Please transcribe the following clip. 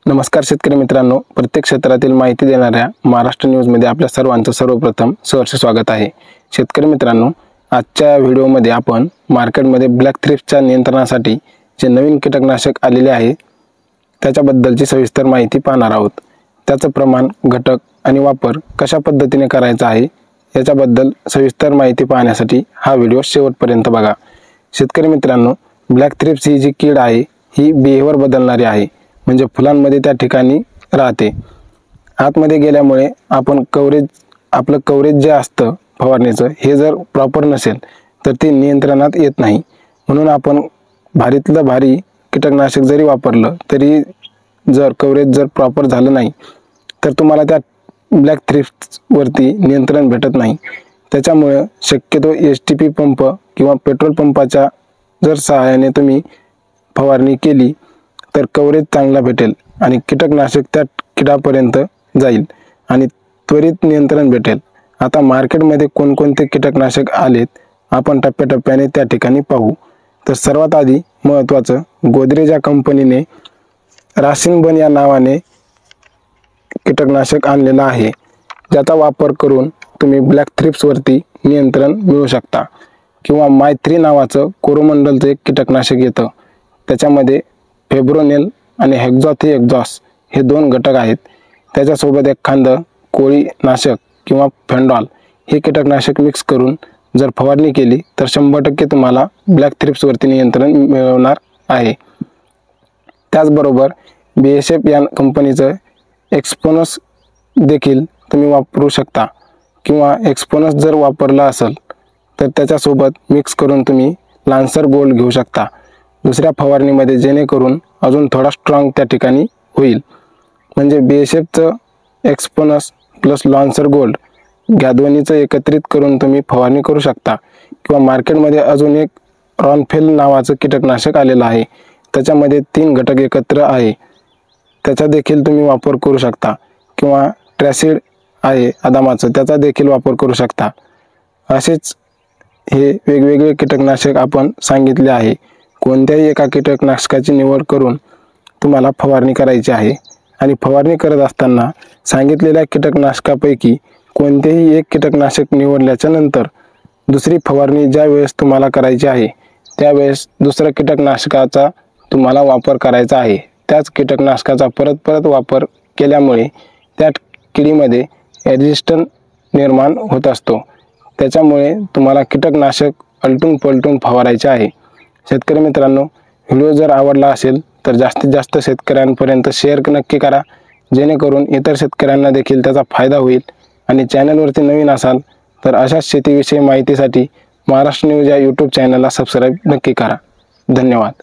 नमस्कार शेतकरी मित्रांनो, प्रत्येक क्षेत्रातील माहिती देणाऱ्या महाराष्ट्र न्यूजमध्ये आपल्या सर्वांचं सर्वप्रथम सहर्ष स्वागत आहे। शेतकरी मित्रांनो, आजच्या व्हिडिओमध्ये आपण मार्केटमध्ये ब्लॅक थ्रिप्सच्या नियंत्रणासाठी जे नवीन कीटकनाशक आलेले आहे त्याच्याबद्दलची सविस्तर माहिती पाहणार आहोत। त्याचं प्रमाण, घटक आणि वापर कशा पद्धतीने करायचा आहे याच्याबद्दल सविस्तर माहिती पाहण्यासाठी हा व्हिडिओ शेवटपर्यंत बघा। शेतकरी मित्रांनो, ब्लॅक थ्रिप्स ही जी कीड आहे ही बिहेवियर बदलणारी आहे, म्हणजे फुलांमध्ये त्या ठिकाणी राहते। आतमध्ये गेल्यामुळे आपलं कव्हरेज जे असतं फवारणीचं हे जर प्रॉपर नसेल तर ते नियंत्रणात येत नाही। म्हणून आपण भारीतलं भारी कीटकनाशक जरी वापरलं तरी जर कव्हरेज जर प्रॉपर झालं नाही तर तुम्हाला त्या ब्लॅक थ्रिप्स वरती नियंत्रण भेटत नाही। त्याच्यामुळे शक्यतो STP पंप किंवा पेट्रोल पंपाच्या जर सहाय्याने तुम्ही फवारणी केली तर कव्हरेज चांगला भेटेल आणि कीटकनाशक त्या किडापर्यंत जाईल आणि त्वरित नियंत्रण भेटेल। आता मार्केटमध्ये कोणकोणते कीटकनाशक आलेत आपण टप्प्याटप्प्याने त्या ठिकाणी पाहू। तर सर्वात आधी महत्त्वाचं, गोदरेज या कंपनीने रासिनबन या नावाने कीटकनाशक आणलेलं आहे, ज्याचा वापर करून तुम्ही ब्लॅक थ्रिप्स वरती नियंत्रण मिळवू शकता। किंवा माय3 नावाचं कोरोमंडलचं एक कीटकनाशक येतं, त्याच्यामध्ये फेब्रोनेल आणि हेक्झॉथिएक्झॉस हे 2 घटक आहेत। त्याच्यासोबत एखादं कोळीनाशक किंवा फेंडॉल हे कीटकनाशक मिक्स करून जर फवारणी केली तर 100% तुम्हाला ब्लॅक थ्रिप्स वरती नियंत्रण मिळवणार आहे। त्याचबरोबर BASF या कंपनीचं एक्सपोनस देखील तुम्ही वापरू शकता किंवा एक्सपोनस जर वापरला असेल तर त्याच्यासोबत मिक्स करून तुम्ही लान्सर गोल्ड घेऊ शकता दुसऱ्या फवारणीमध्ये, जेणेकरून अजून थोडा स्ट्रॉंग त्या ठिकाणी होईल। म्हणजे BASFचं एक्सपोनस प्लस लान्सर गोल्ड या दोन्हीचं एकत्रित करून तुम्ही फवारणी करू शकता। किंवा मार्केटमध्ये अजून एक रॉनफेल नावाचं कीटकनाशक आलेलं आहे, त्याच्यामध्ये 3 घटक एकत्र आहे, त्याचा देखील तुम्ही वापर करू शकता। किंवा ट्रॅसिड आहे अदामाचं, त्याचा देखील वापर करू शकता। असेच हे वेगवेगळे कीटकनाशक आपण सांगितले आहे। कोणत्याही एका कीटकनाशकाची निवड करून तुम्हाला फवारणी करायची आहे आणि फवारणी करत असताना सांगितलेल्या कीटकनाशकापैकी कोणतेही एक कीटकनाशक निवडल्याच्या नंतर दुसरी फवारणी ज्या वेळेस तुम्हाला करायची आहे त्यावेळेस दुसऱ्या कीटकनाशकाचा तुम्हाला वापर करायचा आहे। त्याच कीटकनाशकाचा परत वापर केल्यामुळे त्या किडीमध्ये रेजिस्टन्स निर्माण होत असतो, त्याच्यामुळे तुम्हाला कीटकनाशक अलटून पलटून फवारायचे आहे। शेतकरी मित्रांनो, व्हिडिओ जर आवडला असेल तर जास्तीत जास्त शेतकऱ्यांपर्यंत शेअर नक्की करा, जेणेकरून इतर शेतकऱ्यांना देखील त्याचा फायदा होईल। आणि चॅनलवरती नवीन असाल तर अशाच शेतीविषयी माहितीसाठी महाराष्ट्र न्यूज या YouTube चॅनलला सबस्क्राईब नक्की करा। धन्यवाद।